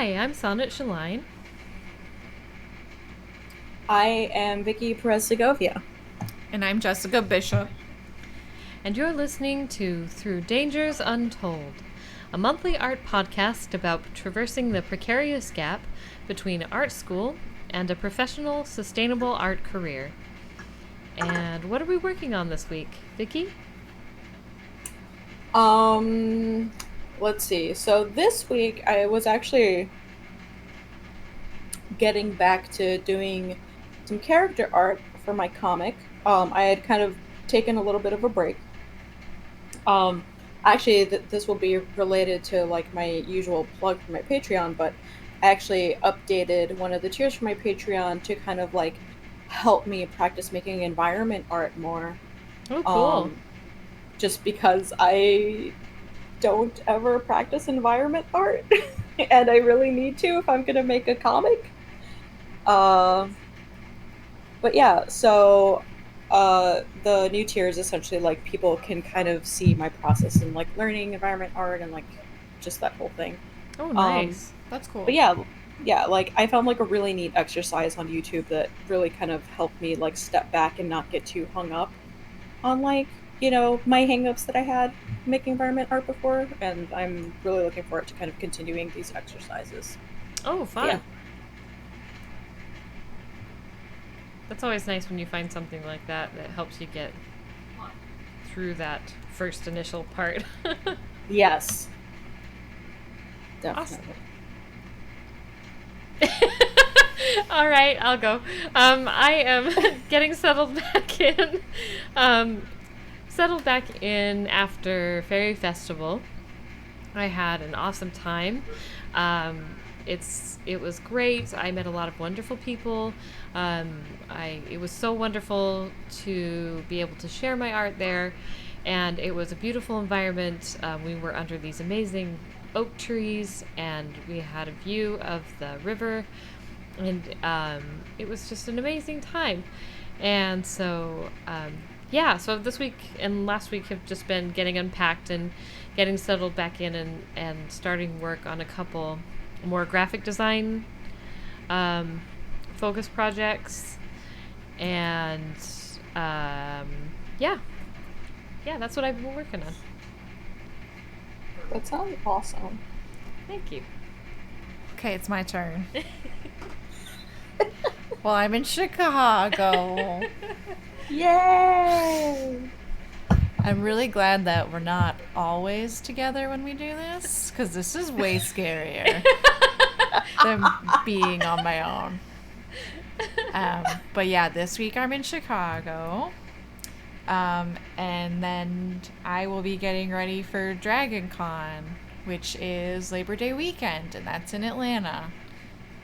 Hi, I'm Sonnett Shelline. I am Vickie Perez-Segovia. And I'm Jessica Bishop. And you're listening to Through Dangers Untold, a monthly art podcast about traversing the precarious gap between art school and a professional, sustainable art career. And what are we working on this week, Vickie? Um, let's see. So this week I was actually getting back to doing some character art for my comic. I had kind of taken a little bit of a break. Um, actually, this will be related to like my usual plug for my Patreon, but I actually updated one of the tiers for my Patreon to kind of like help me practice making environment art more. Oh, cool. Um, just because I don't ever practice environment art, and I really need to if I'm gonna make a comic. Uh, but yeah, so the new tier is essentially like people can kind of see my process in like learning environment art and like just that whole thing. Oh, Um, nice. That's but cool. yeah, like I found like a really neat exercise on YouTube that really kind of helped me like step back and not get too hung up on like my hangups that I had making environment art before, and I'm really looking forward to kind of continuing these exercises. Oh, But yeah, fun. That's always nice when you find something like that helps you get through that first initial part. yes, Awesome. definitely. All right, I'll go. I am getting settled back in. Um, Settled back in after Fairy Festival. I had an awesome time. It was great. I met a lot of wonderful people. It was so wonderful to be able to share my art there, and it was a beautiful environment. We were under these amazing oak trees, and we had a view of the river, and it was just an amazing time. And so, yeah, so this week and last week have just been getting unpacked and getting settled back in and starting work on a couple more graphic design um, focus projects. And um, yeah, yeah, that's what I've been working on. That sounds awesome. Thank you. Okay, it's my turn. Well, I'm in Chicago. Yay! I'm really glad that we're not always together when we do this, because this is way scarier than being on my own. But yeah, this week I'm in Chicago. And then I will be getting ready for Dragon Con, which is Labor Day weekend, and that's in Atlanta.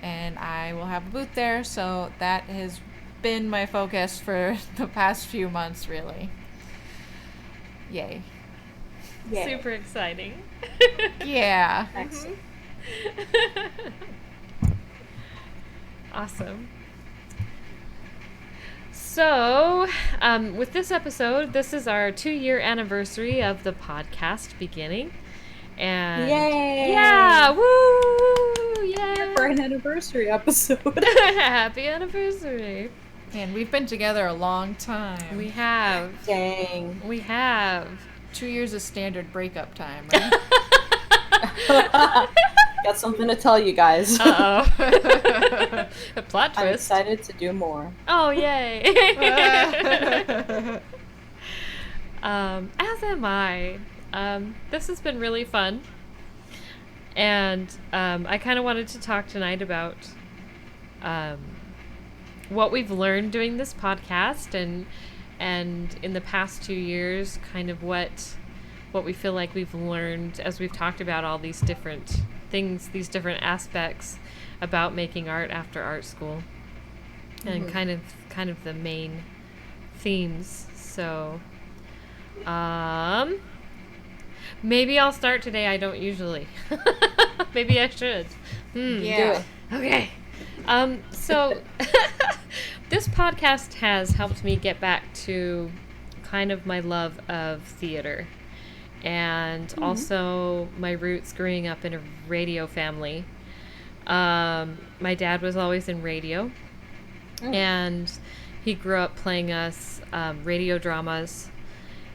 And I will have a booth there, so that has been my focus for the past few months, really. Yay. Yay. Super exciting. Yeah. Excellent. Awesome. So, with this episode, this is our 2-year anniversary of the podcast beginning. And Yay! yeah, woo! Yeah. For an anniversary episode. Happy anniversary. And we've been together a long time. We have. Dang. We have. 2 years is standard breakup time, right? Got something to tell you guys. Uh-oh. A plot I'm twist. excited to do more. Oh, yay. As am I. This has been really fun. And I kind of wanted to talk tonight about what we've learned doing this podcast and in the past 2 years, kind of what we feel like we've learned as we've talked about all these different things, these different aspects about making art after art school, and kind of the main themes. So, maybe I'll start today. I don't usually. Maybe I should. Yeah. Do it. Okay. So this podcast has helped me get back to kind of my love of theater and also my roots growing up in a radio family My dad was always in radio, and he grew up playing us radio dramas,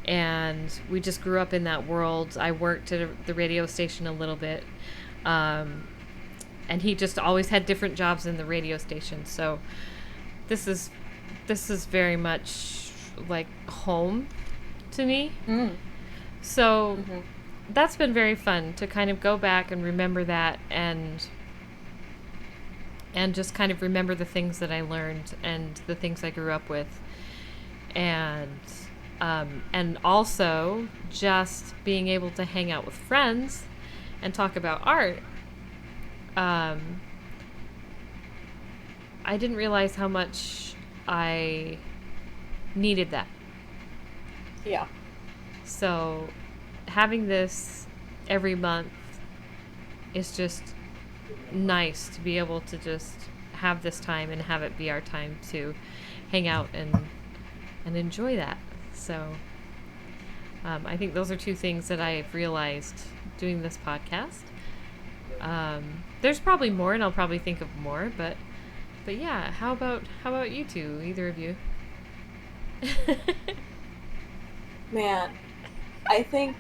and we just grew up in that world. I worked at the radio station a little bit, and he just always had different jobs in the radio station. So this is very much like home to me. So that's been very fun to kind of go back and remember that, and just kind of remember the things that I learned and the things I grew up with, and also just being able to hang out with friends and talk about art. I didn't realize how much I needed that. Yeah. So having this every month is just nice to be able to just have this time and have it be our time to hang out and enjoy that. So I think those are two things that I've realized doing this podcast. There's probably more, and I'll probably think of more, but yeah, how about you two, either of you? Man, I think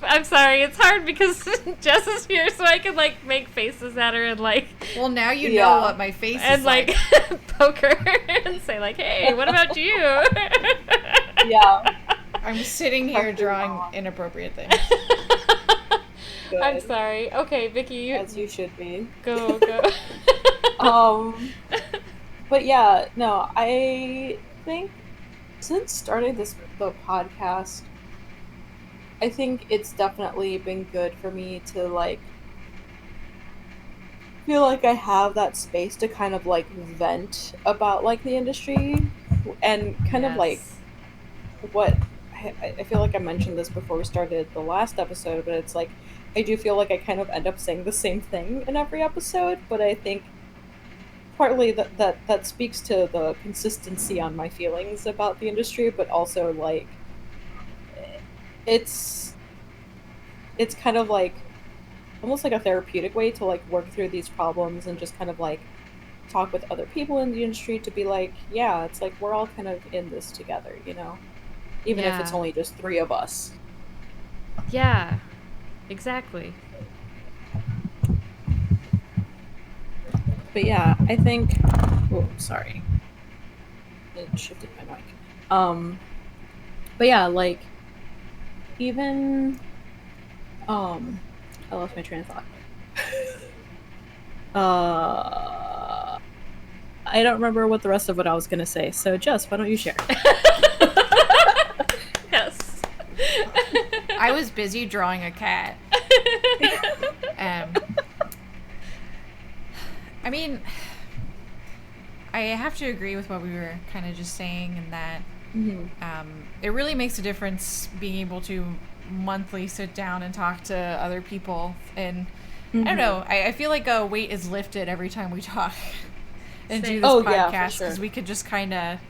I'm sorry, it's hard because Jess is here, so I can like make faces at her and like. Well, now you know what my face and is like. Poke her and say like, "Hey, what about you?" Yeah. I'm sitting here drawing inappropriate things. Good. I'm sorry. Okay, Vickie, As you should be. Go. But yeah, no, I think since starting the podcast, I think it's definitely been good for me to like feel like I have that space to kind of like vent about like the industry and kind of like what I feel like I mentioned this before we started the last episode, but it's like I do feel like I kind of end up saying the same thing in every episode, but I think partly that speaks to the consistency on my feelings about the industry, but also like it's kind of like almost like a therapeutic way to like work through these problems and just kind of like talk with other people in the industry to be like, yeah, it's like we're all kind of in this together, you know, even if it's only just three of us. Yeah, exactly. But yeah, I think. Oh, sorry. It shifted my mic. But yeah, like even. I lost my train of thought. I don't remember what the rest of what I was gonna say. So, Jess, why don't you share? Yes. I was busy drawing a cat. I mean, I have to agree with what we were kind of just saying, in that it really makes a difference being able to monthly sit down and talk to other people. And I don't know, I feel like a weight is lifted every time we talk and do this podcast, because we could just kind of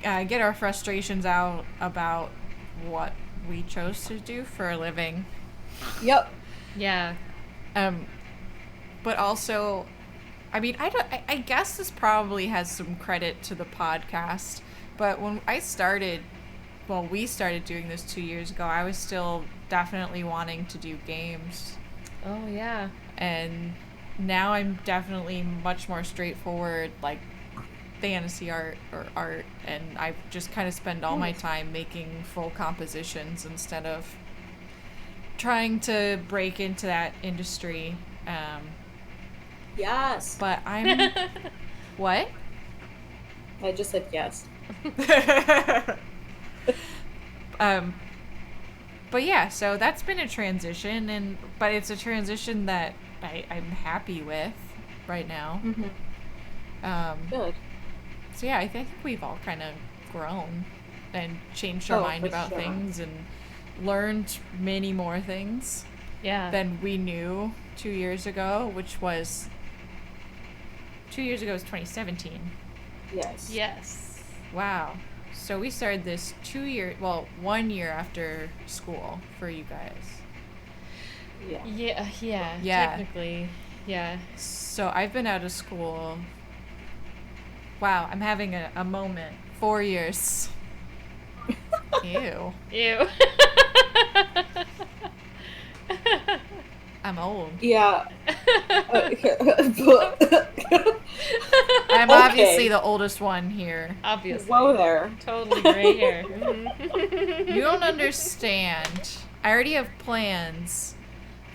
get our frustrations out about what we chose to do for a living. Yep. Yeah. But also, I mean, I guess this probably has some credit to the podcast, but when we started doing this 2 years ago, I was still definitely wanting to do games. Oh, yeah. And now I'm definitely much more straightforward, like fantasy art, and I just kind of spend all my time making full compositions instead of trying to break into that industry. Yes. But I'm... What? I just said yes. But yeah, so that's been a transition, but it's a transition that I'm happy with right now. Good. So yeah, I think we've all kind of grown and changed our mind about things and learned many more things than we knew 2 years ago, which was 2 years ago was 2017. Yes. Wow. So we started this 1 year after school for you guys. Yeah. Yeah. Technically, yeah. So I've been out of school. Wow, I'm having a moment. 4 years. Ew. Ew. I'm old. Yeah. I'm Okay. obviously the oldest one here. Obviously. Whoa there. Totally gray hair. You don't understand. I already have plans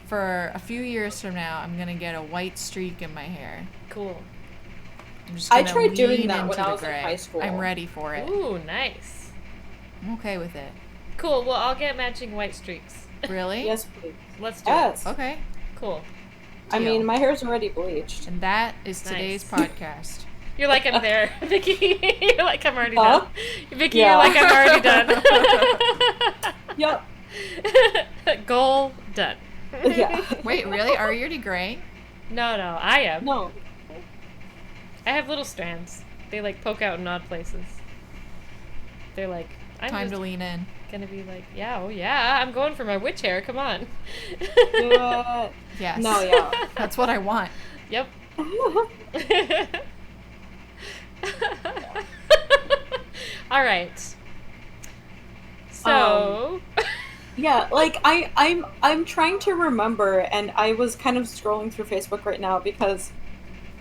for a few years from now. I'm gonna get a white streak in my hair. Cool. I'm just I gonna tried doing lean that into when I the was in gray. high school. I'm ready for it. Ooh, nice. I'm okay with it. Cool. Well, I'll get matching white streaks. Really? Yes, please. Let's do Yes. Okay. it. Cool. I Deal. mean, my hair's already bleached. And that is Nice. today's podcast. You're like, I'm there, Vickie. You're like, I'm already Huh? done. Vickie, Yeah. you're like, I'm already done. Yep. Goal done. Yeah. Wait, really? Are you already gray? No, I am. No. I have little strands. They like poke out in odd places. They're like, I'm Time just to lean in. gonna be like, yeah, oh yeah, I'm going for my witch hair. Come on. Do it. Yes. No, yeah. That's what I want. Yep. All right. So. Yeah, like I'm trying to remember, and I was kind of scrolling through Facebook right now because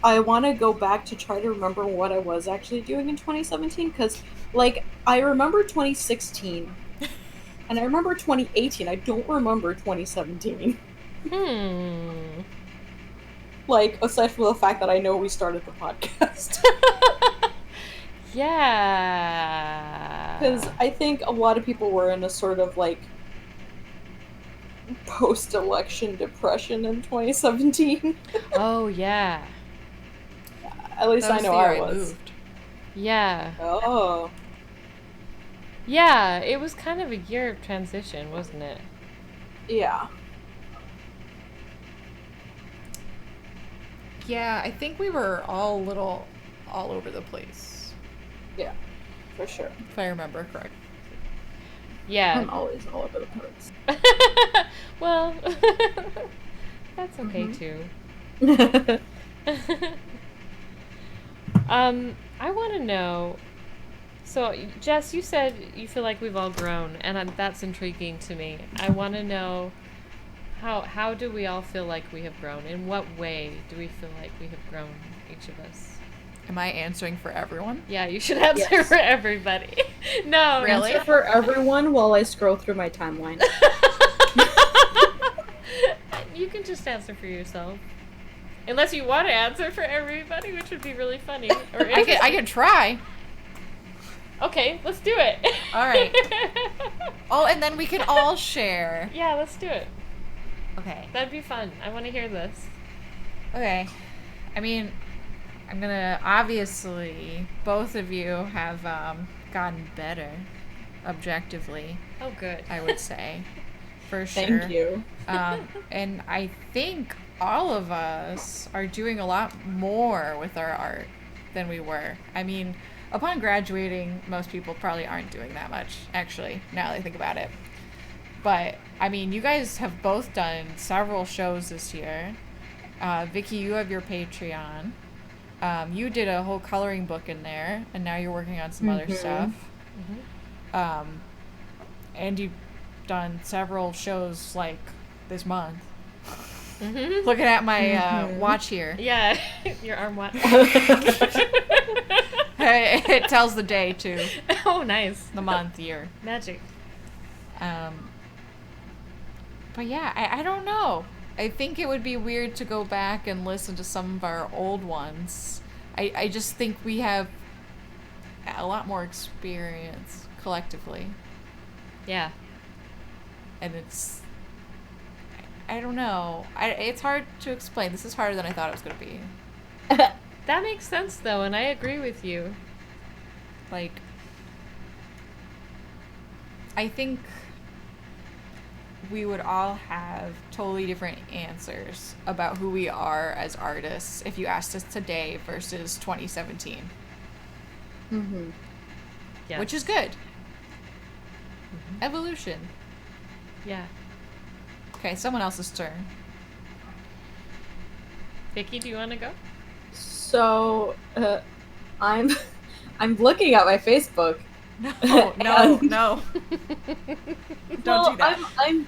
I want to go back to try to remember what I was actually doing in 2017, because like I remember 2016 and I remember 2018. I don't remember 2017. Like, aside from the fact that I know we started the podcast. Yeah. Because I think a lot of people were in a sort of like post-election depression in 2017. Oh yeah. At least That I was know the I year was. moved. Yeah. Oh. Yeah. It was kind of a year of transition, wasn't it? Yeah. Yeah, I think we were all a little all over the place, Yeah. For sure. if I remember correct. Yeah. I'm always all over the place. Well, that's okay too. I want to know. So, Jess, you said you feel like we've all grown, and that's intriguing to me. I want to know how do we all feel like we have grown? In what way do we feel like we have grown, each of us? Am I answering for everyone? Yeah, you should answer Yes. for everybody. No, Really? Answer for everyone while I scroll through my timeline. You can just answer for yourself. Unless you want to answer for everybody, which would be really funny. Or I could try. Okay, let's do it. All right. Oh, and then we can all share. Yeah, let's do it. Okay. That'd be fun. I want to hear this. Okay. I mean, I'm gonna obviously both of you have gotten better, objectively. Oh, good. I would say, for sure. Thank you. And I think all of us are doing a lot more with our art than we were. I mean, upon graduating, most people probably aren't doing that much, actually, now that I think about it. But, I mean, you guys have both done several shows this year. Vickie, you have your Patreon. You did a whole coloring book in there, and now you're working on some other stuff. And you've done several shows, like, this month. Looking at my watch here. Yeah, your arm watch. It tells the day, too. Oh, nice. The month, year. Magic. But yeah, I don't know. I think it would be weird to go back and listen to some of our old ones. I just think we have a lot more experience collectively. Yeah. And it's... I don't know. It's hard to explain. This is harder than I thought it was going to be. That makes sense, though, and I agree with you. Like, I think we would all have totally different answers about who we are as artists if you asked us today versus 2017. Mm-hmm. Yeah. Which is good. Evolution. Yeah. Okay, someone else's turn. Vickie, do you want to go? So, I'm I'm looking at my Facebook. No, And- no. Don't well, do that.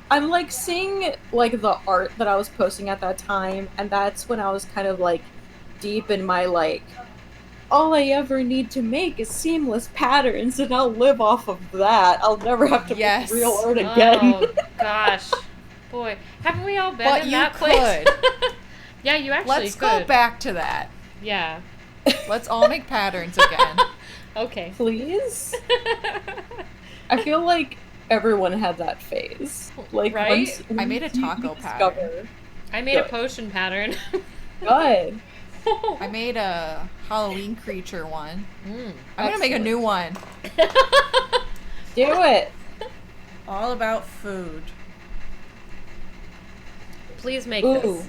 I'm like seeing like the art that I was posting at that time, and that's when I was kind of like deep in my like all I ever need to make is seamless patterns, and I'll live off of that. I'll never have to Yes. make real art again. Oh gosh, boy, haven't we all been But in you that place? could. Yeah, you actually Let's could. go back to that. Yeah. Let's all make patterns again. Okay. Please? I feel like everyone had that phase. Like Right? I made a you taco discover- pattern. I made a Good. potion pattern. Good. I made a Halloween creature one. Mm. I'm gonna make a new one. Do it. All about food. Please make Ooh. this.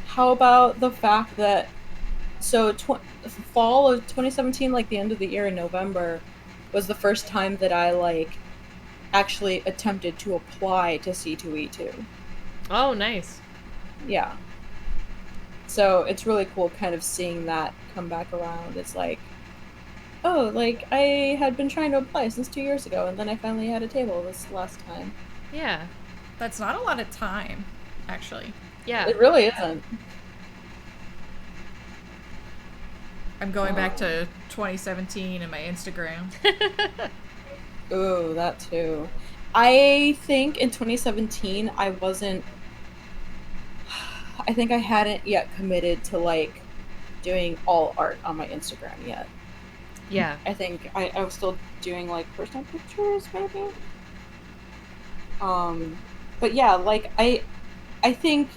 How about the fact that fall of 2017, like the end of the year in November, was the first time that I like actually attempted to apply to C2E2. Oh, nice. Yeah. So it's really cool kind of seeing that come back around. It's like, oh, like I had been trying to apply since 2 years ago, and then I finally had a table this last time. Yeah. That's not a lot of time, actually. Yeah. It really isn't. I'm going back to 2017 and my Instagram. Ooh, that too. I think in 2017 I think I hadn't yet committed to like doing all art on my Instagram yet. Yeah. I think I was still doing like personal pictures maybe. But yeah, like I think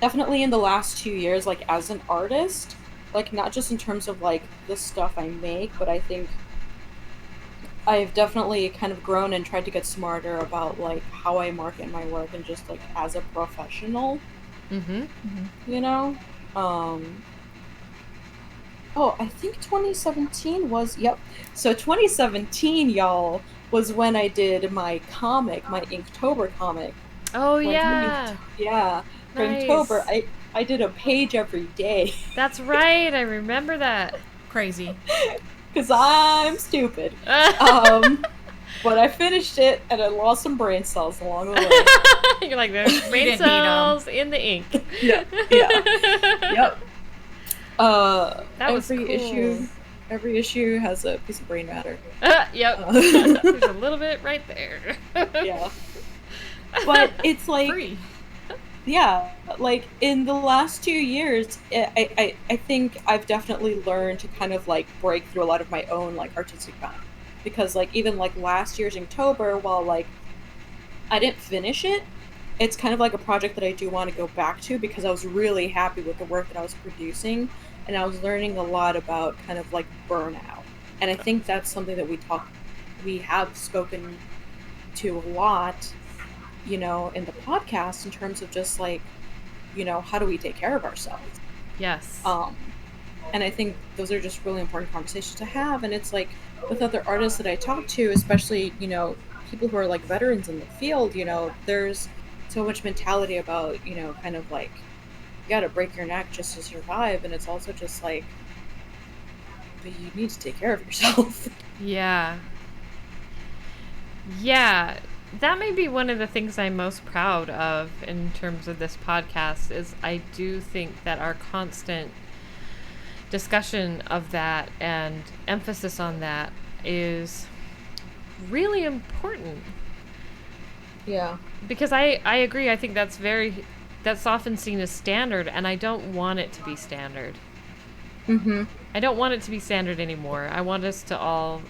definitely in the last 2 years, like as an artist, like not just in terms of like the stuff I make, but I think I've definitely kind of grown and tried to get smarter about like how I market my work and just like as a professional, Mm-hmm. you know? Oh, I think 2017 was, yep. So 2017, y'all, was when I did my comic, my Inktober comic. Oh, When- yeah. Yeah. For Nice. Inktober, I did a page every day. That's right. I remember that. Crazy. Because I'm stupid. But I finished it, and I lost some brain cells along the way. You're like, there's brain didn't need 'em. cells in the ink. Yeah. Yep. That was every issue has a piece of brain matter. Yep. Uh, There's a little bit right there. yeah. But it's like, Free. yeah, like in the last 2 years, I think I've definitely learned to kind of like break through a lot of my own like artistic bounds. Because like even like last year's Inktober, while like I didn't finish it, it's kind of like a project that I do want to go back to because I was really happy with the work that I was producing, and I was learning a lot about kind of like burnout. And I think that's something that we have spoken to a lot, you know, in the podcast in terms of just like, you know, how do we take care of ourselves? Yes. And I think those are just really important conversations to have. And it's like with other artists that I talk to, especially, you know, people who are like veterans in the field, you know, there's so much mentality about, you know, kind of like you gotta break your neck just to survive. And it's also just like, but you need to take care of yourself. Yeah. Yeah. That may be one of the things I'm most proud of in terms of this podcast is I do think that our constant discussion of that and emphasis on that is really important. Yeah. Because I agree. I think that's often seen as standard, and I don't want it to be standard. Mm-hmm. I don't want it to be standard anymore. I want us to all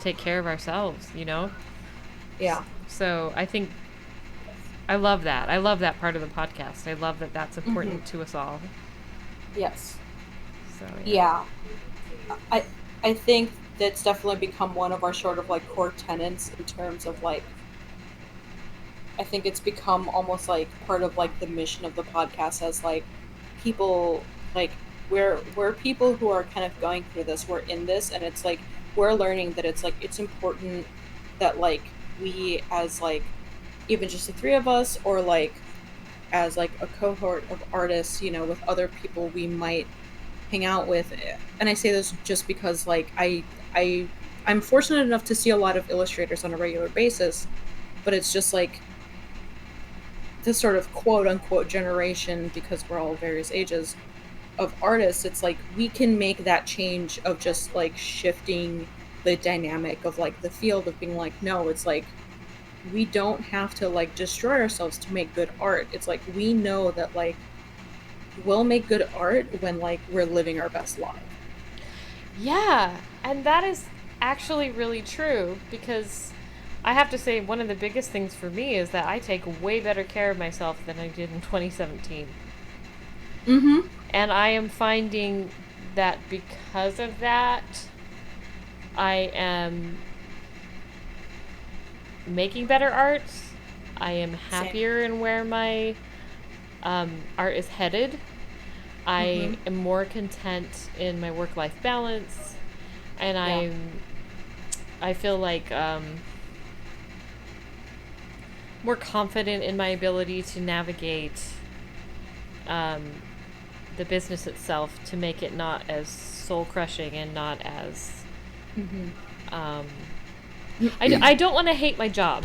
take care of ourselves, you know? Yeah. So I think I love that. I love that part of the podcast. I love that that's important to us all. Yes. So Yeah. I think that's definitely become one of our sort of like core tenets in terms of like I think it's become almost like part of like the mission of the podcast as like people like we're people who are kind of going through this, we're in this, and it's like we're learning that it's like it's important that like we as like even just the three of us, or like as like a cohort of artists, with other people we might hang out with. And I say this just because like I'm fortunate enough to see a lot of illustrators on a regular basis, but it's just like this sort of quote unquote generation, because we're all various ages of artists. It's like we can make that change of just like shifting the dynamic of like the field of being like, no, it's like we don't have to like destroy ourselves to make good art. It's like we know that like we'll make good art when like we're living our best life. Yeah, and that is actually really true, because I have to say one of the biggest things for me is that I take way better care of myself than I did in 2017. Mm-hmm. And I am finding that because of that, I am making better art. I am happier in where my art is headed. I am more content in my work-life balance, and I feel like more confident in my ability to navigate the business itself, to make it not as soul-crushing and not as I don't want to hate my job.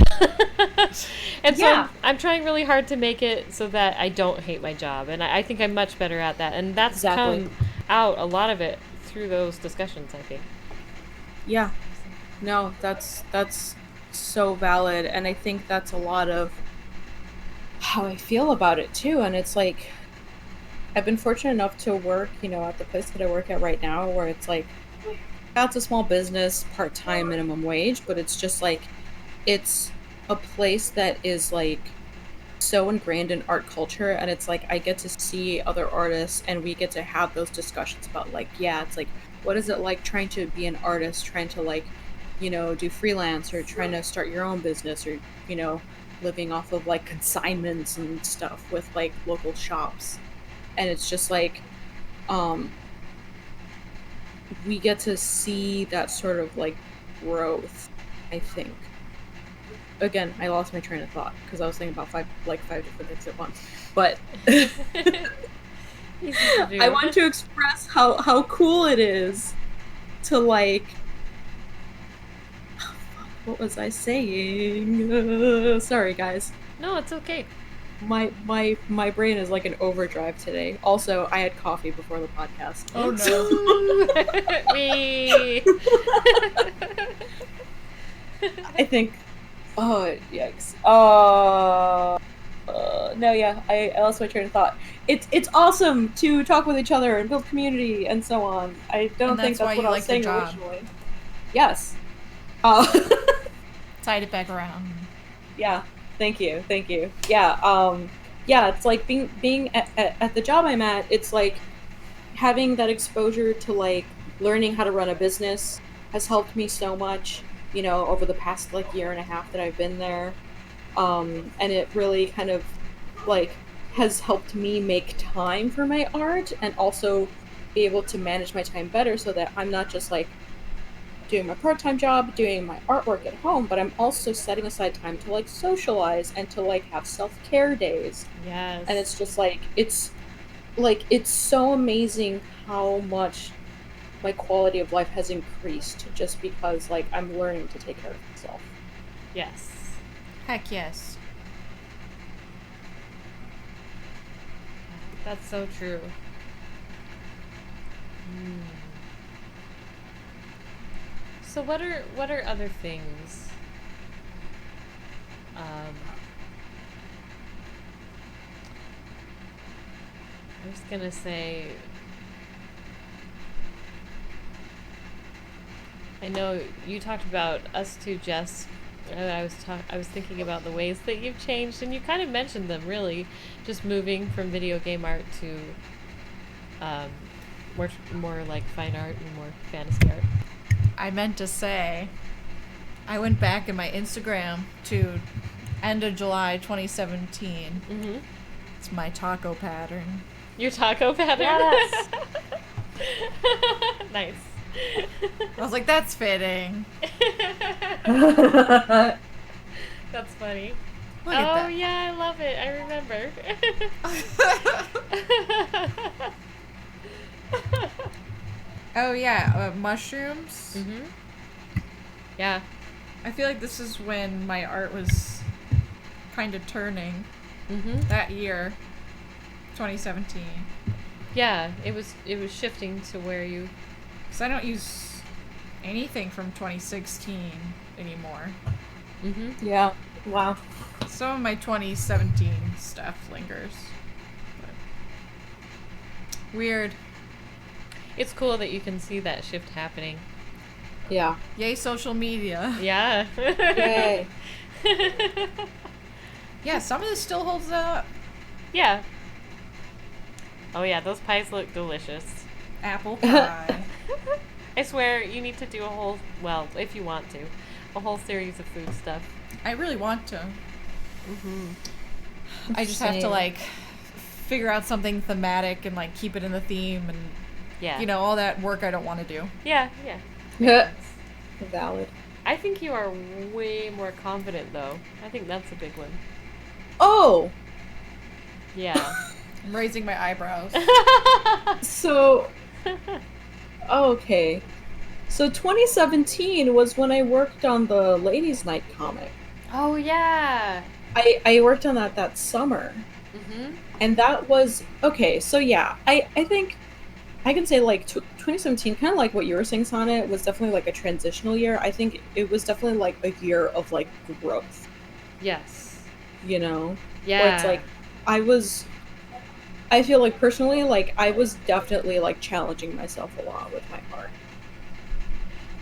And so I'm trying really hard to make it so that I don't hate my job. And I think I'm much better at that. And that's come out, a lot of it, through those discussions, I think. Yeah. No, that's so valid. And I think that's a lot of how I feel about it, too. And it's like, I've been fortunate enough to work, at the place that I work at right now, where it's like, that's a small business, part-time, minimum wage, but it's just like, it's a place that is like so ingrained in art culture, and it's like I get to see other artists and we get to have those discussions about like, yeah, it's like, what is it like trying to be an artist, trying to like, do freelance, or trying to start your own business, or living off of like consignments and stuff with like local shops. And it's just like we get to see that sort of like growth, I think. Again, I lost my train of thought because I was thinking about five different things at once. But I want to express how cool it is to like. What was I saying? Sorry, guys. No, it's okay. My brain is like an overdrive today. Also, I had coffee before the podcast. Oh no. I think. Oh, yikes. No, yeah, I lost my train of thought. It's awesome to talk with each other and build community and so on. I don't think that's what I was saying originally. Yes. Tied it back around. Yeah. Thank you. Yeah. Yeah. It's like being at the job I'm at. It's like having that exposure to like learning how to run a business has helped me so much. Over the past like year and a half that I've been there, and it really kind of like has helped me make time for my art and also be able to manage my time better, so that I'm not just like doing my part-time job, doing my artwork at home, but I'm also setting aside time to like socialize and to like have self-care days. Yes. And it's just like it's so amazing how much my quality of life has increased just because like I'm learning to take care of myself. Yes. Heck yes. That's so true. So what are other things I was gonna say, I know you talked about us two, Jess. I was thinking about the ways that you've changed, and you kind of mentioned them, really, just moving from video game art to more like fine art and more fantasy art. I meant to say, I went back in my Instagram to end of July 2017. Mm-hmm. It's my taco pattern. Your taco pattern? Yes. Nice. I was like, that's fitting. That's funny. Look at Oh that. yeah, I love it. I remember. Oh yeah, mushrooms. Mhm. Yeah. I feel like this is when my art was kind of turning Mhm. that year, 2017. Yeah, it was shifting to where you. Because I don't use anything from 2016 anymore. Mhm. Yeah. Wow. Some of my 2017 stuff lingers. But weird. It's cool that you can see that shift happening. Yeah. Yay, social media. Yeah. Yay. Yeah, some of this still holds up. Yeah. Oh yeah, those pies look delicious. Apple pie. I swear you need to do a whole, well, if you want to, a whole series of food stuff. I really want to. Mhm. I just have to Same. like figure out something thematic and like keep it in the theme and Yeah. you know all that work I don't want to do. Yeah, yeah. Yeah. Valid. I think you are way more confident though. I think that's a big one. Oh, Yeah. I'm raising my eyebrows. so okay. So 2017 was when I worked on the Ladies' Night comic. Oh yeah. I worked on that summer. Mhm. And that was okay, so yeah, I think I can say like 2017, kind of like what you were saying, Sonnett, was definitely like a transitional year. I think it was definitely like a year of like growth, Yes. you know? Yeah. Where it's like I feel like personally, like I was definitely like challenging myself a lot with my art.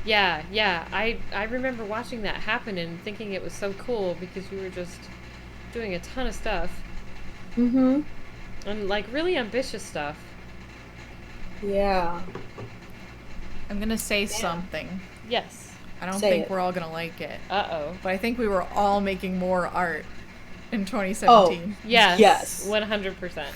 Yeah, yeah. I remember watching that happen and thinking it was so cool because you were just doing a ton of stuff Mm-hmm. and like really ambitious stuff. Yeah. I'm gonna say something. Yes. I don't Say think it. we're all gonna like it, Uh-oh. but I think we were all making more art in 2017. Yes. Yes. 100%.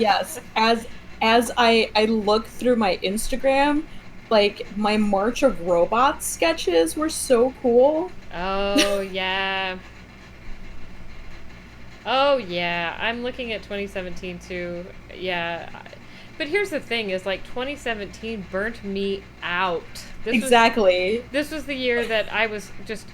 Yes. As I look through my Instagram, like my March of Robots sketches were so cool. Oh, yeah. Oh, yeah. I'm looking at 2017 too. Yeah. But here's the thing is like 2017 burnt me out. Exactly. This was the year that I was just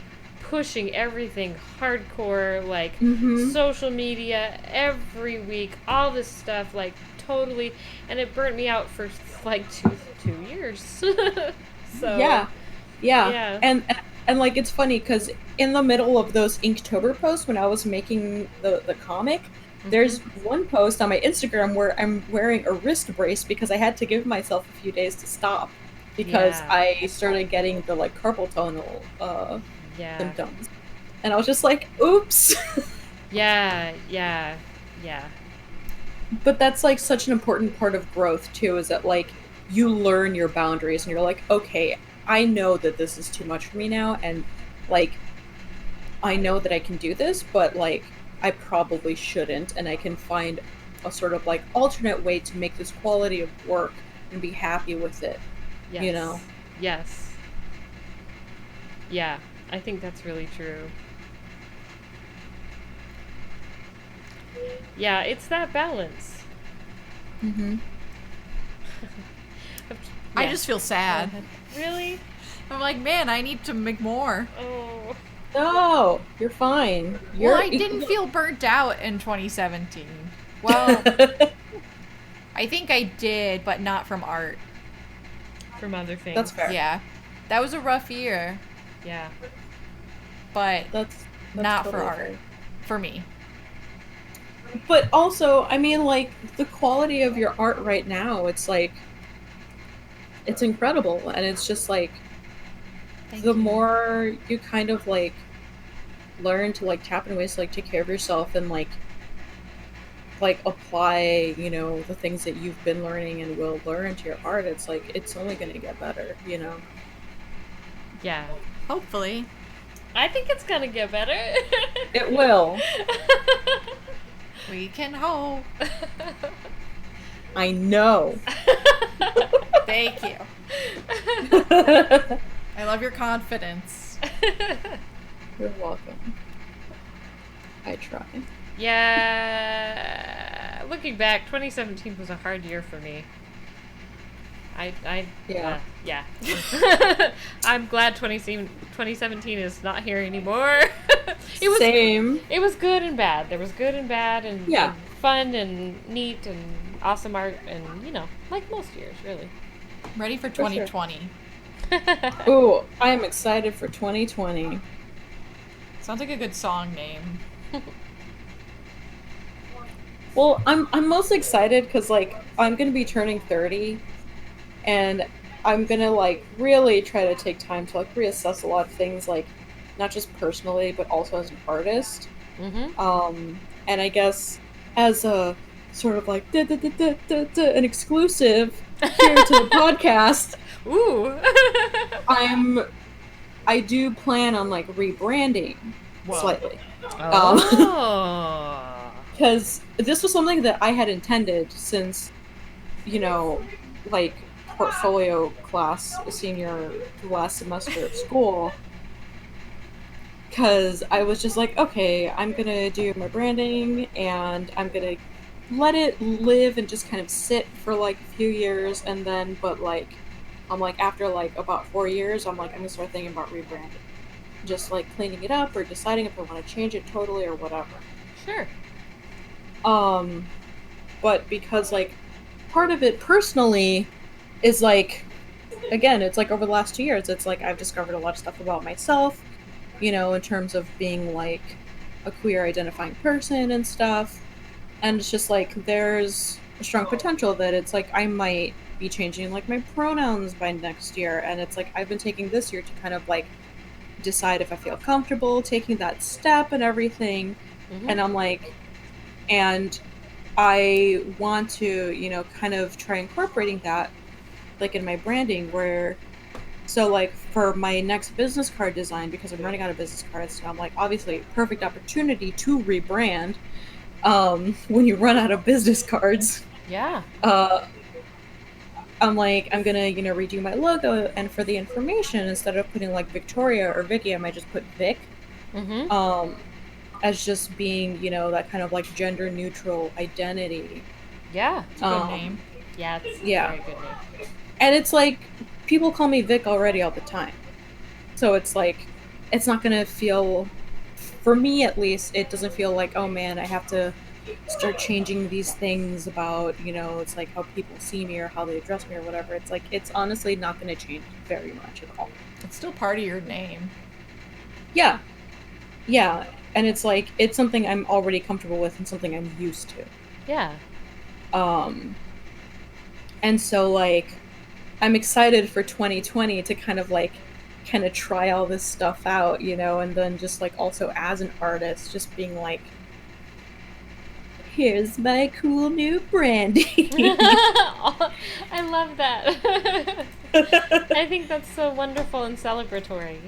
pushing everything hardcore, like Mhm. social media every week, all this stuff, like totally, and it burnt me out for like two years. So Yeah. Yeah. Yeah. And like it's funny because in the middle of those Inktober posts when I was making the comic, there's one post on my Instagram where I'm wearing a wrist brace because I had to give myself a few days to stop because Yeah. I started getting the like carpal tunnel Yeah. symptoms. And I was just like, oops. Yeah. Yeah. Yeah. But that's like such an important part of growth too, is that like you learn your boundaries and you're like, okay, I know that this is too much for me now, and like I know that I can do this, but like I probably shouldn't, and I can find a sort of like alternate way to make this quality of work and be happy with it. Yes. You know? Yes. Yeah. I think that's really true. Yeah, it's that balance. Mm-hmm. I Yeah. just feel sad. Really? I'm like, man, I need to make more. Oh. No, you're fine. Well, I didn't feel burnt out in 2017. Well, I think I did, but not from art. From other things. That's fair. Yeah. That was a rough year, Yeah. but That's not for totally art. fair. For me. But also, I mean, like, the quality of your art right now, it's like, it's incredible. And it's just like, Thank the you. more you kind of like learn to like tap in ways to like take care of yourself and like apply, you know, the things that you've been learning and will learn to your art, it's like, it's only going to get better, you know? Yeah. Hopefully. I think it's gonna get better. It will. We can hope. I know. Thank you. I love your confidence. You're welcome. I try. Yeah. Looking back, 2017 was a hard year for me. Yeah. Yeah. I'm glad 2017 is not here anymore. Same. It was good and bad. There was good and bad and, Yeah. and fun and neat and awesome art and, like most years, really. Ready for sure. 2020. Ooh, I am excited for 2020. Sounds like a good song name. Well, I'm most excited because like I'm gonna be turning 30, and I'm gonna like really try to take time to like reassess a lot of things, like not just personally but also as an artist. And I guess as a sort of like an exclusive here to the podcast, Ooh. I do plan on like rebranding slightly. Oh. Because this was something that I had intended since, like portfolio class senior last semester of school. Because I was just like, okay, I'm gonna do my branding and I'm gonna let it live and just kind of sit for like a few years, and then, but like, I'm like, after like about 4 years, I'm gonna start thinking about rebranding. Just like cleaning it up or deciding if I want to change it totally or whatever. Sure. But because like part of it personally is like, again, it's like over the last 2 years, it's like I've discovered a lot of stuff about myself, in terms of being like a queer identifying person and stuff. And it's just like there's a strong potential that it's like I might be changing like my pronouns by next year. And it's like I've been taking this year to kind of like decide if I feel comfortable taking that step and everything. And I'm like, and I want to, kind of try incorporating that like in my branding, where so like for my next business card design, because I'm running out of business cards, so I'm like, obviously perfect opportunity to rebrand when you run out of business cards. Yeah. I'm like, I'm gonna, redo my logo, and for the information, instead of putting like Victoria or Vickie, I might just put Vic. As just being, that kind of like gender neutral identity. Yeah. It's a good name. Yeah, it's a very good name. And it's like, people call me Vic already all the time. So it's like, it's not gonna feel, for me at least, it doesn't feel like, oh man, I have to start changing these things about, it's like how people see me or how they address me or whatever. It's like, it's honestly not gonna change very much at all. It's still part of your name. Yeah. Yeah. And it's like, it's something I'm already comfortable with and something I'm used to. Yeah. And so like, I'm excited for 2020 to kind of try all this stuff out, and then just like also as an artist, just being like, here's my cool new branding. I love that. I think that's so wonderful and celebratory.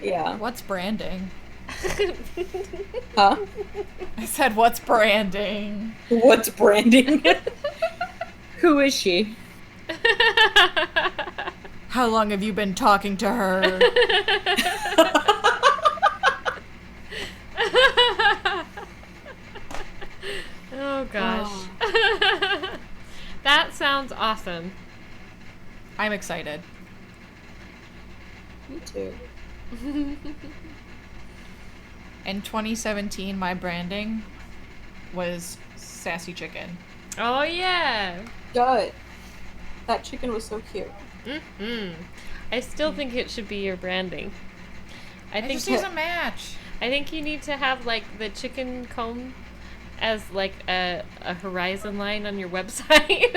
Yeah. What's branding? Huh? I said, what's branding? What's branding? Who is she? How long have you been talking to her? Oh gosh. That sounds awesome. I'm excited. Me too. In 2017, my branding was Sassy Chicken. Oh yeah. Good. That chicken was so cute. I still think it should be your branding. I It think just needs a match. I think you need to have like the chicken comb as like a horizon line on your website.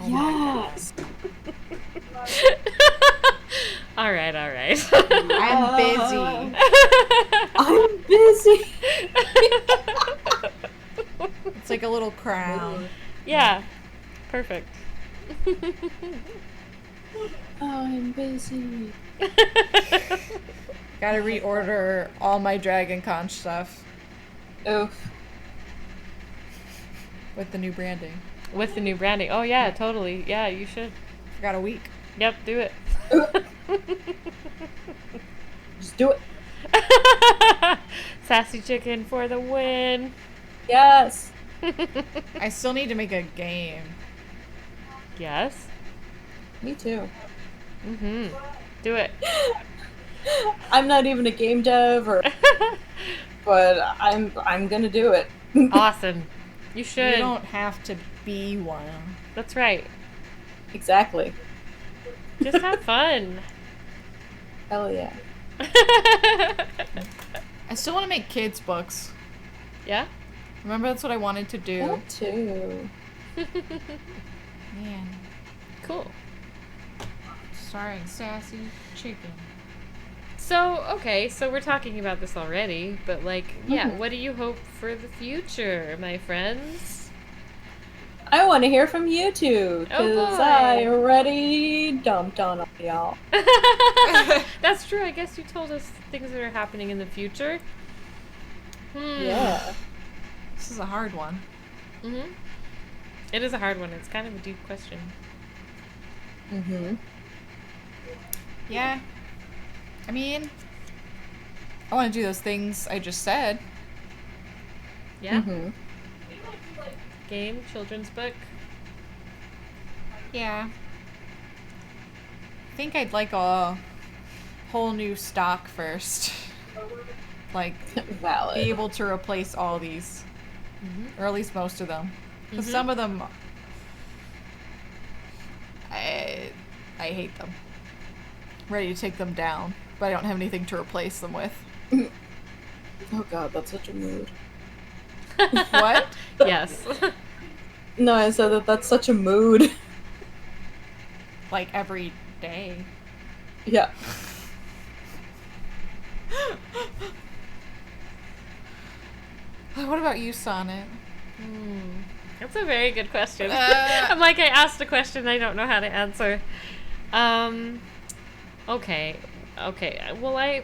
Yes. All right. I'm busy. I'm busy. It's like a little crown. Yeah. Perfect. I'm busy. Gotta reorder all my Dragon Con stuff Oof. with the new branding. With the new branding. Oh yeah, totally. Yeah, you should. Got a week. Yep, do it. Just do it. Sassy chicken for the win. Yes. I still need to make a game. Yes. Me too. Do it. I'm not even a game dev, but I'm gonna do it. Awesome. You should. You don't have to be one. That's right. Exactly. Just have fun. Hell yeah. I still want to make kids' books. Yeah? Remember, that's what I wanted to do. That too. Man. Cool. Starring Sassy Chicken. So, okay, so we're talking about this already, but like, yeah, Mhm. what do you hope for the future, my friends? I want to hear from you two, Oh, because boy. I already dumped on all y'all. That's true. I guess you told us things that are happening in the future. Yeah. This is a hard one. Mm-hmm. It is a hard one. It's kind of a deep question. Mm-hmm. Yeah. I mean, I want to do those things I just said. Yeah? Mm-hmm. Game, children's book. Yeah. I think I'd like a whole new stock first. Like, Valid. be able to replace all these. Or at least most of them. Because some of them, I hate them. Ready to take them down. But I don't have anything to replace them with. Oh god, that's such a mood. What? Yes. No, I said that's such a mood. Like every day. Yeah. What about you, Sonnett? That's a very good question. Uh. I'm like, I asked a question I don't know how to answer. Okay. Well, I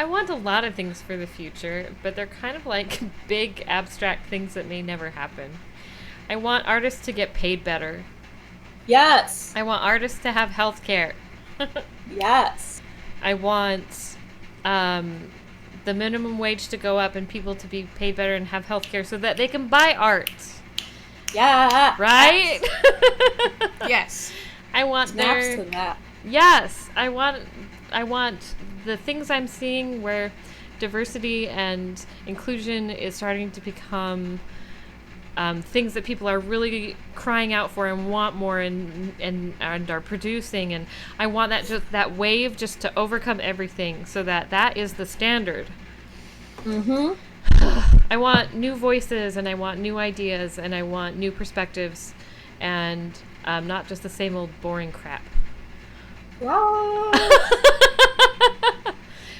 want a lot of things for the future, but they're kind of like big abstract things that may never happen. I want artists to get paid better. Yes. I want artists to have health care. Yes. I want the minimum wage to go up and people to be paid better and have health care so that they can buy art. Yeah. Right? Yes. I want Snaps their... to that. Yes, I want the things I'm seeing where diversity and inclusion is starting to become things that people are really crying out for and want more and are producing, and I want that wave just to overcome everything so that is the standard. Mm-hmm. I want new voices and I want new ideas and I want new perspectives and not just the same old boring crap.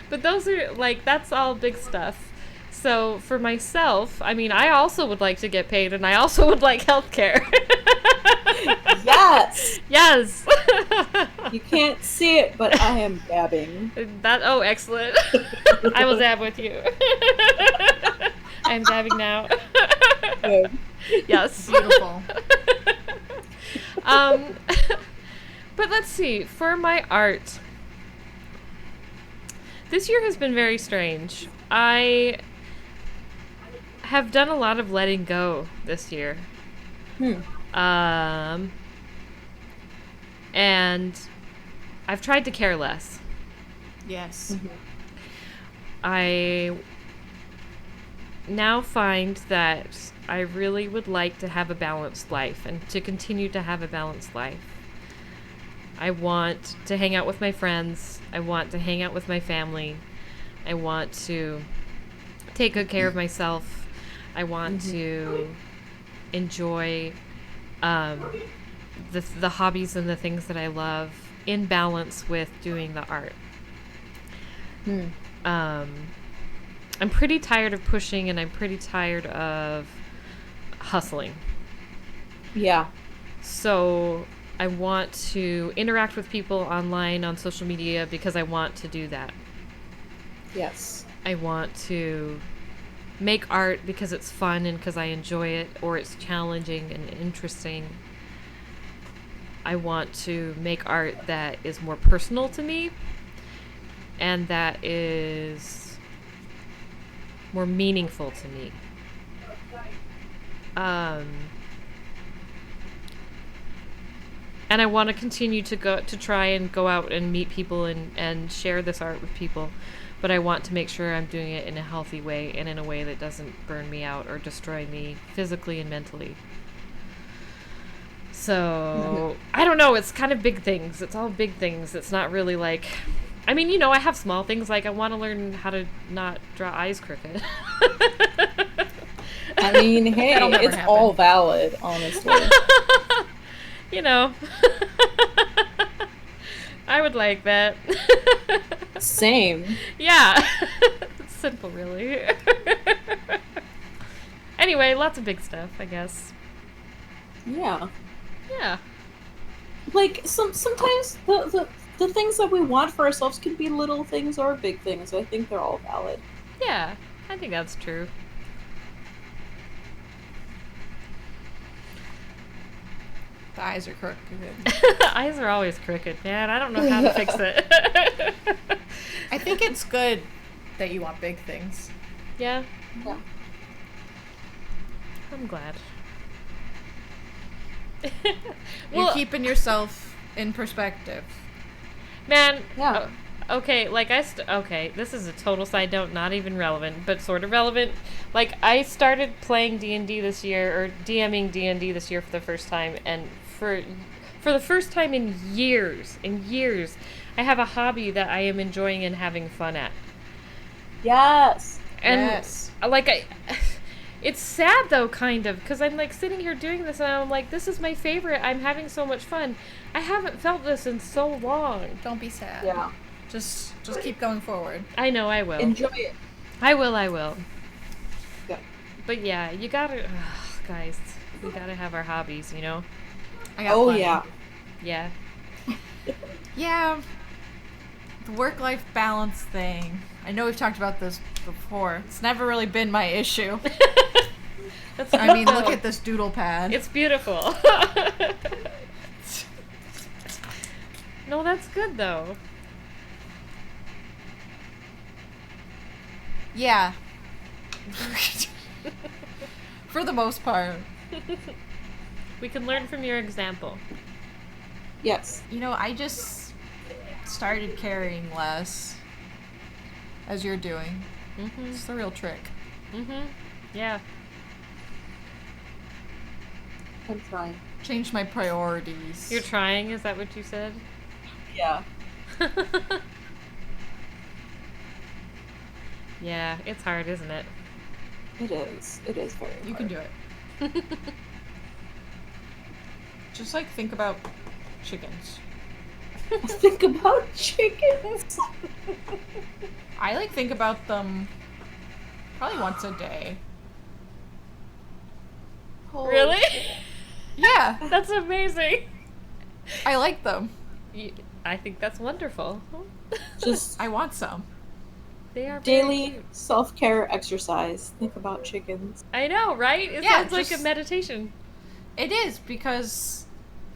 But those are like, that's all big stuff. So for myself, I mean, I also would like to get paid and I also would like healthcare. Yes. Yes. You can't see it, but I am dabbing. Oh, excellent. I will dab with you. I'm dabbing now. Good. Yes. Beautiful. But let's see, for my art, this year has been very strange. I have done a lot of letting go this year. And I've tried to care less. Yes. I now find that I really would like to have a balanced life and to continue to have a balanced life. I want to hang out with my friends. I want to hang out with my family. I want to take good care of myself. I want to enjoy the hobbies and the things that I love in balance with doing the art. I'm pretty tired of pushing and I'm pretty tired of hustling. Yeah. So I want to interact with people online on social media because I want to do that. Yes. I want to make art because it's fun and because I enjoy it, or it's challenging and interesting. I want to make art that is more personal to me. and that is more meaningful to me. And I want to continue to try and go out and meet people and share this art with people, but I want to make sure I'm doing it in a healthy way and in a way that doesn't burn me out or destroy me physically and mentally. So, I don't know, it's kind of big things. It's all big things. It's not really like, I mean, you know, I have small things, like I want to learn how to not draw eyes crooked. I mean, hey, That'll never it's happen. all valid, honestly. You know. I would like that. Same. Yeah. It's simple, really. Anyway, lots of big stuff, I guess. Yeah. Yeah. Like, sometimes the things that we want for ourselves can be little things or big things. I think they're all valid. Yeah, I think that's true. The eyes are crooked. Eyes are always crooked, man. I don't know how to fix it. I think it's good that you want big things. Yeah, Yeah. I'm glad. You're keeping yourself in perspective. Man, Yeah. okay, like okay, this is a total side note, not even relevant, but sort of relevant. Like, I started playing D&D this year, or DMing D&D this year for the first time, and for the first time in years, I have a hobby that I am enjoying and having fun at. Yes. And Yes. like it's sad though, kind of, because I'm like sitting here doing this and I'm like, this is my favorite. I'm having so much fun. I haven't felt this in so long. Don't be sad. Yeah. Just keep going forward. I know I will. Enjoy it. I will. Yeah. But yeah, you gotta, guys, we gotta have our hobbies, you know? I got Oh plenty. yeah. Yeah. Yeah. The work-life balance thing. I know we've talked about this before. It's never really been my issue. That's I mean, good, look though. at this doodle pad. It's beautiful. No, that's good though. Yeah. For the most part. We can learn from your example. Yes. You know, I just started carrying less, as you're doing. Mm-hmm. It's the real trick. Mm-hmm. Yeah. I'm trying. Change my priorities. You're trying, is that what you said? Yeah. Yeah, it's hard, isn't it? It is. It is very You hard. can do it. Just like think about chickens. Think about chickens. I like think about them probably once a day. Holy Really? shit. Yeah, That's amazing. I like them. I think that's wonderful. Just I want some. They are very daily cute. self-care exercise. Think about chickens. I know, right? It Yeah, sounds like a just- meditation. It is because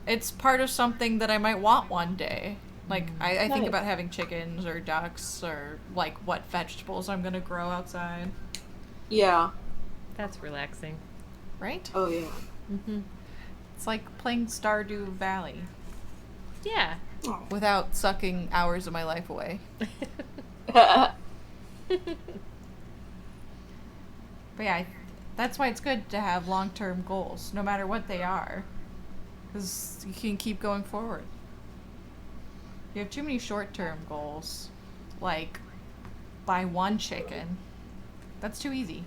it's part of something that I might want one day. Like I think Nice. about having chickens or ducks or like what vegetables I'm gonna grow outside. Yeah. That's relaxing. Right? Oh yeah. Mm-hmm. It's like playing Stardew Valley Yeah. Oh. without sucking hours of my life away. But yeah, that's why it's good to have long-term goals, no matter what they are, because you can keep going forward. You have too many short-term goals, like buy one chicken. That's too easy.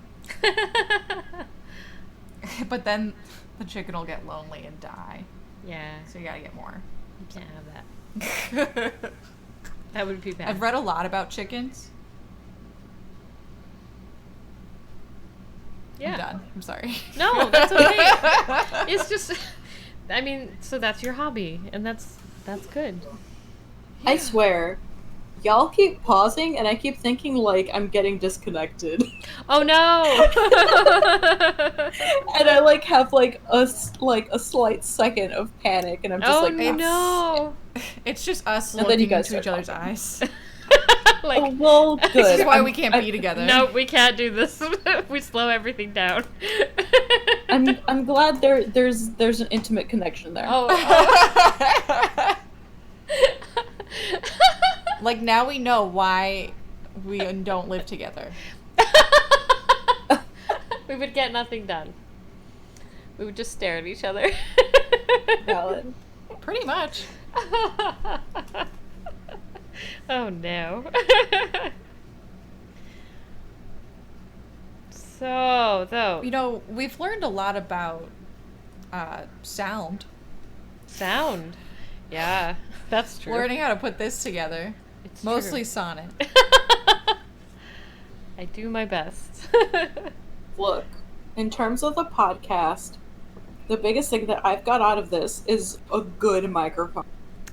But then the chicken will get lonely and die, Yeah. so you gotta get more. You can't have that. That would be bad. I've read a lot about chickens. Yeah. I'm done. I'm sorry. No, that's okay. It's just, I mean, so that's your hobby, and that's good. I swear, y'all keep pausing, and I keep thinking like I'm getting disconnected, Oh no! and I like have like a slight second of panic, and I'm just Oh like, no! It's just us And then you looking guys into each start other's talking. eyes. Like, Oh, well, good. This is why we can't be together. no, we can't do this. We slow everything down. I'm glad there's an intimate connection there. Oh. Like, now we know why we don't live together. We would get nothing done. We would just stare at each other. Valid. Pretty much. Oh no. So, though. You know, we've learned a lot about sound. Sound. Yeah, that's true. Learning how to put this together. It's Mostly true. Sonnett. I do my best. Look, in terms of the podcast, the biggest thing that I've got out of this is a good microphone.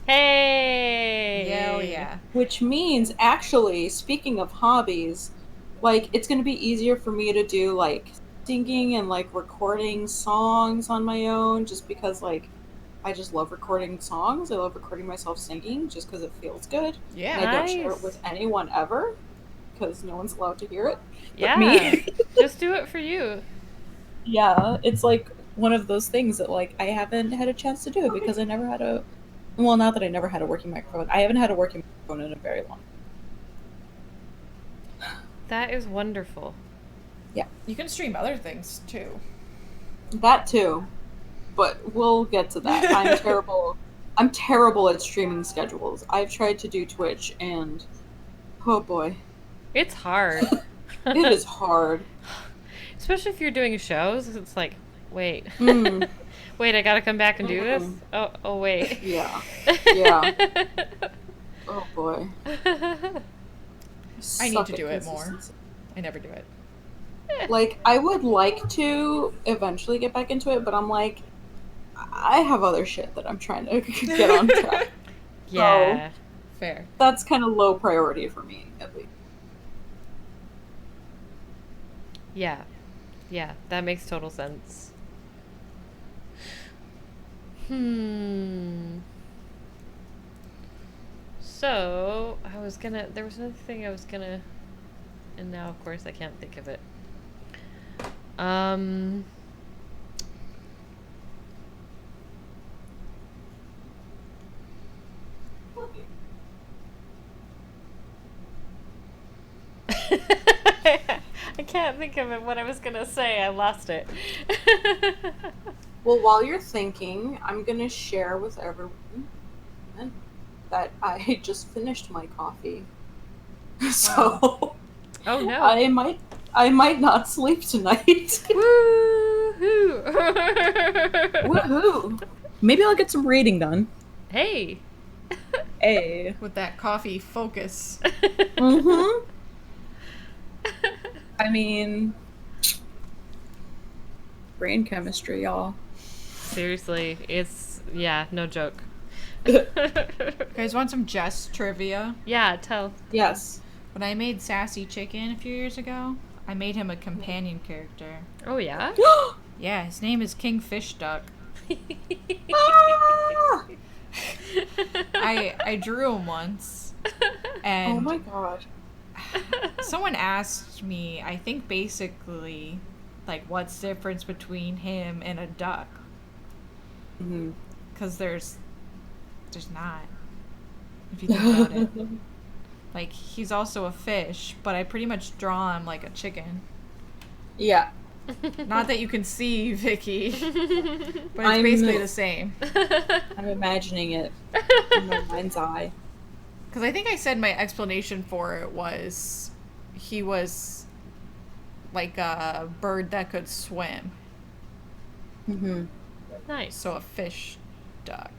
Hey! Hell yeah. Which means, actually, speaking of hobbies, like, it's going to be easier for me to do, like, singing and, like, recording songs on my own, just because, like, I just love recording songs. I love recording myself singing, just because it feels good. Yeah. And I don't share it Nice. with anyone ever, because no one's allowed to hear it. But Yeah. me. Just do it for you. Yeah, it's, like, one of those things that, like, I haven't had a chance to do it, because I never had a... Well, not that I never had a working microphone. I haven't had a working microphone in a very long time. That is wonderful. You can stream other things, too. That too. But we'll get to that. I'm terrible. I'm terrible at streaming schedules. I've tried to do Twitch and oh boy. It's hard. It is hard. Especially if you're doing shows. It's like, wait. Mm, Wait, I gotta come back and do this? Mhm. Oh, wait. yeah. Yeah. Oh boy. I need Suck to at do it more. consistency. I never do it. Like, I would like to eventually get back into it, but I'm like, I have other shit that I'm trying to get on track. Yeah. Fair. That's kind of low priority for me, at least. Yeah. Yeah, that makes total sense. So, there was another thing I was gonna, and now of course I can't think of it. I can't think of it, what I was gonna say. I lost it. Well, while you're thinking, I'm gonna share with everyone that I just finished my coffee. So Oh no. I might not sleep tonight. Woohoo! Woohoo! Maybe I'll get some reading done. Hey. Hey. With that coffee focus. Mm-hmm. I mean, brain chemistry, y'all. Seriously, yeah, no joke. You guys want some Jess trivia? Yeah, tell. Yes. When I made Sassy Chicken a few years ago, I made him a companion character. Oh yeah? Yeah, his name is King Fish Duck. Ah! I drew him once, and Oh my god. someone asked me, I think basically, like, what's the difference between him and a duck? Mm-hmm. Because there's not, if you think about it. Like, he's also a fish, but I pretty much draw him like a chicken. Yeah. Not that you can see, Vickie, but it's I'm- basically the same. I'm imagining it in my mind's eye. Because I think I said my explanation for it was he was like a bird that could swim. Mm-hmm. Nice. So a fish duck.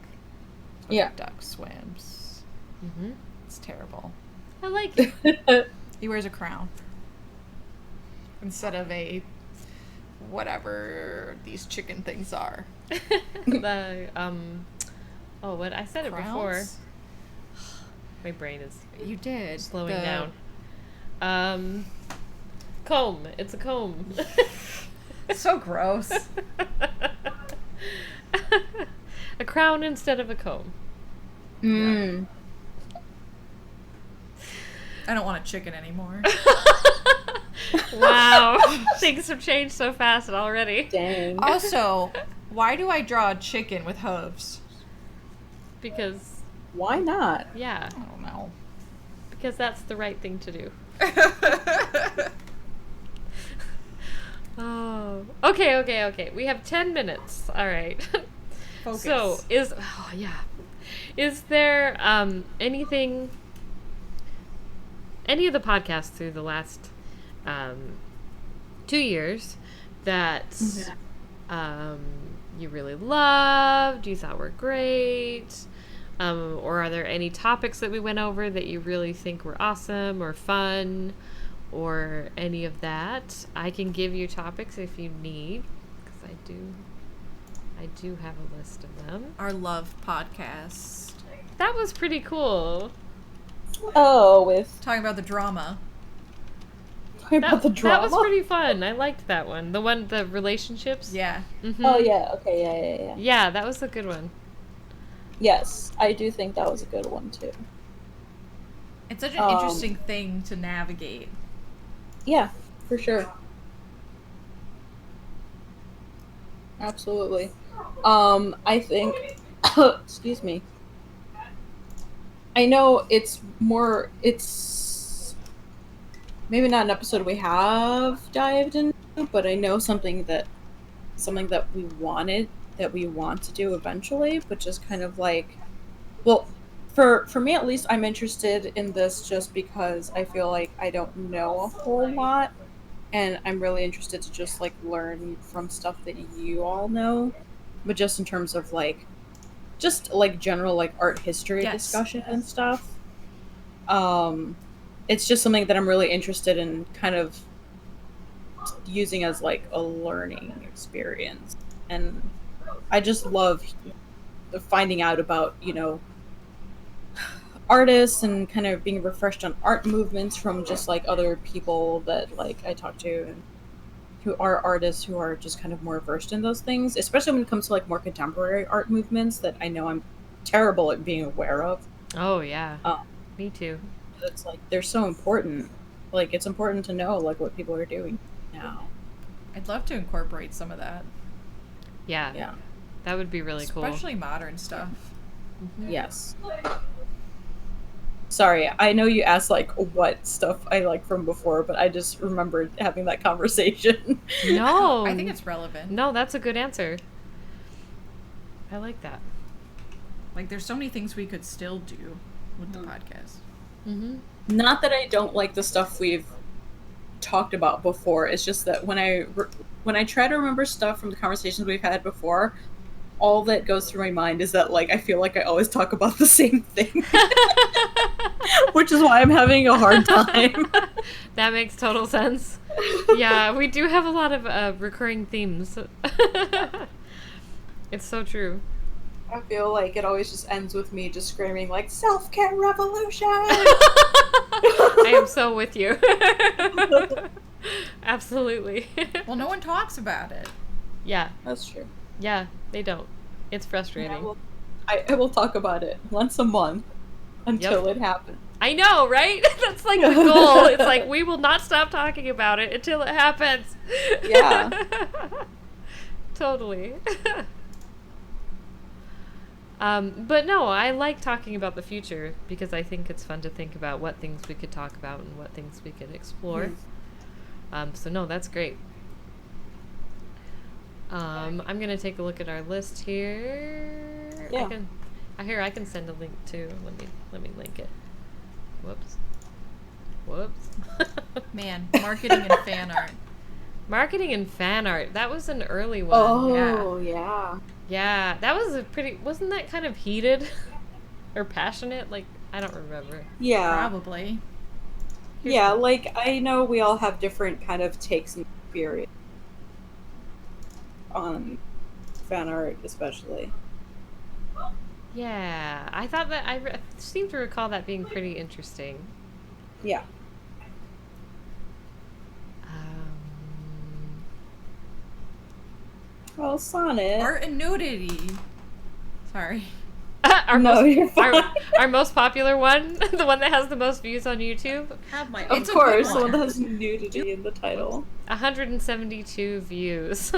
Yeah. Duck swims. Mm-hmm. It's terrible. I like it. He wears a crown. Instead of a whatever these chicken things are. The, oh, what? I said it before. Crowns? My brain is You did. slowing The- down. Comb. It's a comb. So gross. A crown instead of a comb. Mm. I don't want a chicken anymore. Wow. Things have changed so fast already. Dang. Also, why do I draw a chicken with hooves? Because, Why not? yeah, I don't know. because that's the right thing to do. Oh. Okay. We have 10 minutes. All right. Focus. So, is there anything, any of the podcasts through the last 2 years that you really loved, you thought were great? Or are there any topics that we went over that you really think were awesome or fun or any of that? I can give you topics if you need, because I do have a list of them. Our love podcast. That was pretty cool. Oh, with Talking about the drama. talking about the drama. That was pretty fun. I liked that one. The relationships. Yeah. Mm-hmm. Oh yeah. Okay. Yeah. Yeah, that was a good one. Yes, I do think that was a good one too. It's such an interesting thing to navigate. Yeah, for sure. Absolutely. I think excuse me. I know it's maybe not an episode we have dived into, but I know something that we want to do eventually, but just kind of like, well, for me at least, I'm interested in this just because I feel like I don't know a whole lot, and I'm really interested to just like learn from stuff that you all know, but just in terms of like just like general like art history discussion and stuff. It's just something that I'm really interested in kind of using as like a learning experience, and I just love finding out about, artists and kind of being refreshed on art movements from just like other people that like I talk to and who are artists who are just kind of more versed in those things, especially when it comes to like more contemporary art movements that I know I'm terrible at being aware of. Oh yeah. Me too. It's like they're so important. Like it's important to know like what people are doing now. I'd love to incorporate some of that. Yeah. Yeah. That would be really cool. Especially modern stuff. Mm-hmm. Yes. Sorry, I know you asked like what stuff I like from before, but I just remembered having that conversation. No. I think it's relevant. No, that's a good answer. I like that. Like, there's so many things we could still do with the podcast. Mm-hmm. Not that I don't like the stuff we've talked about before. It's just that when I try to remember stuff from the conversations we've had before, all that goes through my mind is that like I feel like I always talk about the same thing, which is why I'm having a hard time. That makes total sense. Yeah, we do have a lot of recurring themes. It's so true. I feel like it always just ends with me just screaming like self-care revolution. I am so with you. Absolutely. Well, no one talks about it. Yeah. That's true. Yeah, they don't. It's frustrating. I will talk about it once a month until it happens. I know, right? That's like the goal. It's like we will not stop talking about it until it happens. Yeah. Totally. But no, I like talking about the future because I think it's fun to think about what things we could talk about and what things we could explore. So no, that's great. I'm gonna take a look at our list here. Yeah. I can send a link too. Let me link it. Whoops. Man, marketing and fan art. Marketing and fan art. That was an early one. Oh, yeah. Yeah, that was wasn't that kind of heated or passionate? Like, I don't remember. Yeah. Probably. Yeah, like, I know we all have different kind of takes and experience on fan art, especially. Yeah, I thought that I seem to recall that being pretty interesting. Yeah. Art and nudity. Sorry. No, you're fine. our most popular one, the one that has the most views on YouTube. Of course, the one that has nudity in the title. 172 views.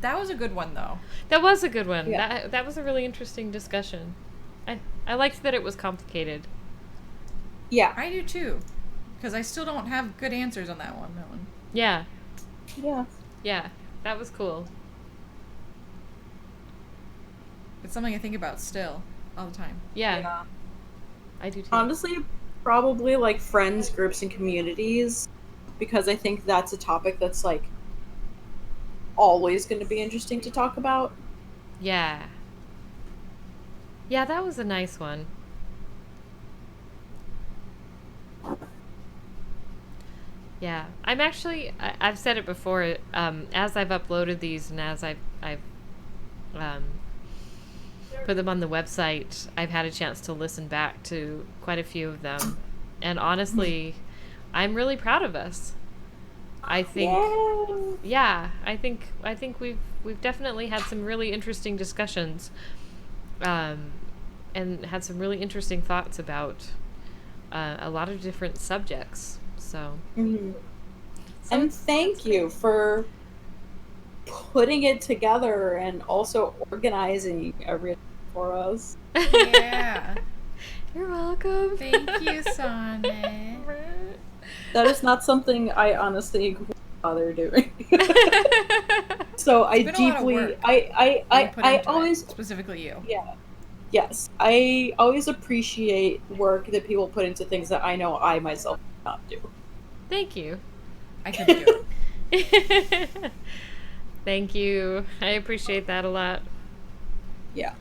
That was a good one, though. That was a good one. Yeah. That was a really interesting discussion. I liked that it was complicated. Yeah. I do too, because I still don't have good answers on that one. Yeah. Yeah. Yeah. That was cool. It's something I think about still, all the time. Yeah. I do too. Honestly, probably like friends, groups, and communities, because I think that's a topic that's like always going to be interesting to talk about. Yeah. Yeah, that was a nice one. Yeah, I'm actually. I've said it before. As I've uploaded these and as I've put them on the website, I've had a chance to listen back to quite a few of them, and honestly, I'm really proud of us. I think. Yeah, I think we've definitely had some really interesting discussions, and had some really interesting thoughts about a lot of different subjects. So, And thank you for putting it together and also organizing everything for us. Yeah. You're welcome. Thank you, Sonnett. That is not something I honestly would bother doing. So I It's been a lot of deeply, work I Put into always, it, specifically you. yeah, yes, I always appreciate work that people put into things that I know I myself cannot do. Thank you. I could do it. Thank you. I appreciate that a lot. Yeah.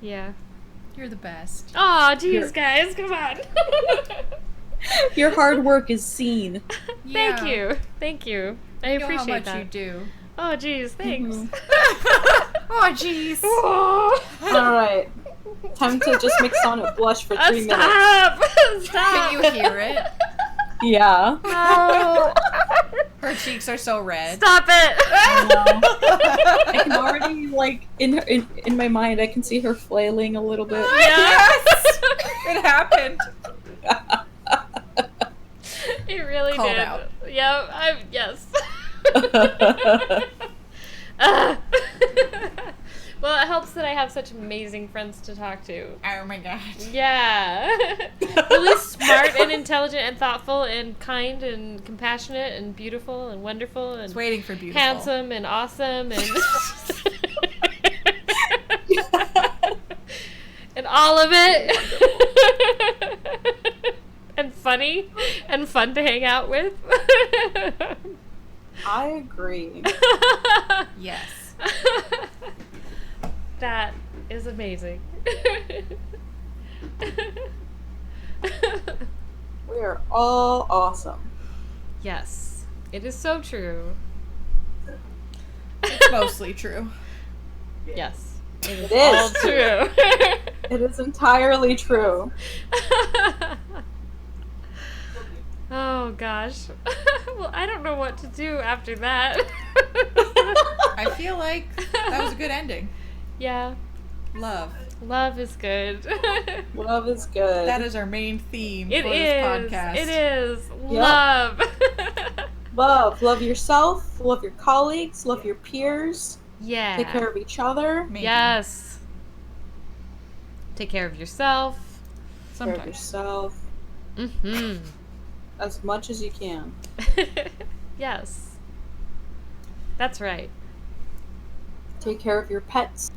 Yeah. You're the best. Oh, geez, You're- guys, come on. Your hard work is seen. Thank Yeah. you. Thank you. I You know appreciate how much that. you do. Oh, geez, thanks. Oh, jeez. Oh. All right. Time to just make Sonnett blush for 3 minutes. Stop! Stop! Can you hear it? Yeah. No. Her cheeks are so red. Stop it! I can already, like, in my mind, I can see her flailing a little bit. Yes! It happened. It really Called did. out. Yep. Yes. Well, it helps that I have such amazing friends to talk to. Oh my god. Yeah. Really smart and intelligent and thoughtful and kind and compassionate and beautiful and wonderful and I was waiting for beautiful. handsome and awesome and and all of it. And funny and fun to hang out with. I agree. Yes. That is amazing. We are all awesome. Yes, it is so true. It's mostly true. Yes, It all is. true. It is entirely true. Oh gosh. Well, I don't know what to do after that. I feel like that was a good ending. Yeah, Love. love is good. Love is good. That is our main theme It for is. this podcast. It is. Yep. Love. Love. Love yourself. Love your colleagues. Love your peers. Yeah. Take care of each other. Maybe. Yes. Take care of yourself. Take care of Sometimes. yourself Mm-hmm. as much as you can. Yes. That's right. Take care of your pets.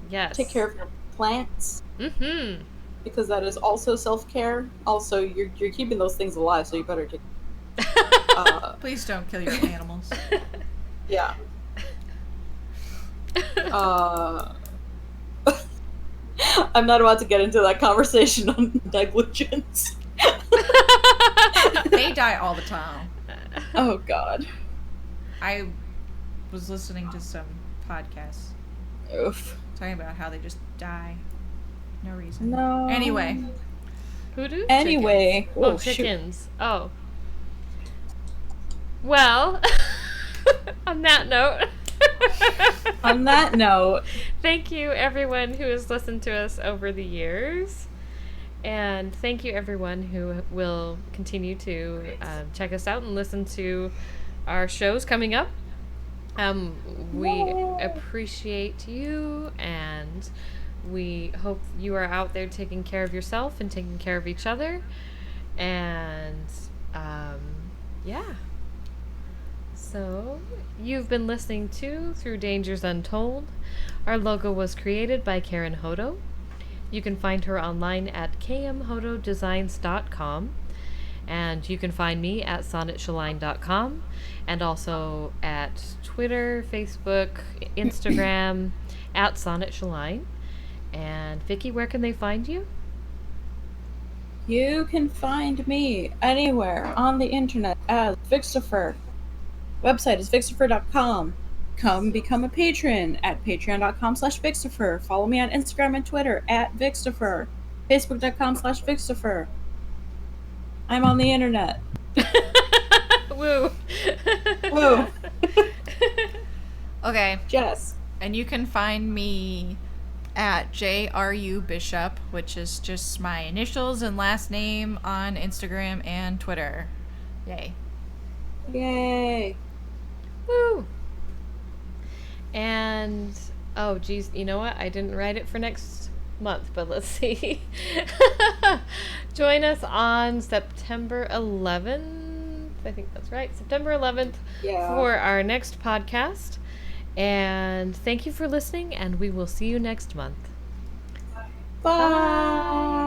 Yes. Take care of your plants, Mm-hmm. because that is also self-care. Also, you're keeping those things alive, so you better take. Please don't kill your animals. Yeah. I'm not about to get into that conversation on negligence. They die all the time. Oh God. I was listening to some podcasts Oof. talking about how they just die. No reason. No. Anyway. Who do? Anyway. Oh, shoot. chickens. Oh. Well, on that note, On that note, Thank you, everyone who has listened to us over the years. And thank you, everyone who will continue to check us out and listen to our shows coming up. We appreciate you, and we hope you are out there taking care of yourself and taking care of each other. And yeah. So, you've been listening to Through Dangers Untold. Our logo was created by Karen Hodo. You can find her online at kmhododesigns.com. And you can find me at sonnettshelline.com, and also at Twitter, Facebook, Instagram, at Sonnett Shelline. And Vickie, where can they find you? you can find me anywhere on the internet as Vixifer. Website is vixifer.com. Come become a patron at patreon.com/Vixifer. Follow me on Instagram and Twitter at Vixifer. Facebook.com/Vixifer. I'm on the internet. Woo. Woo. Okay. Jess. And you can find me at JRU Bishop, which is just my initials and last name on Instagram and Twitter. Yay. Yay. Woo. And, oh, geez, you know what? I didn't write it for next month, but let's see. Join us on September 11th. I think that's right. September 11th for our next podcast. And thank you for listening, and we will see you next month. Bye.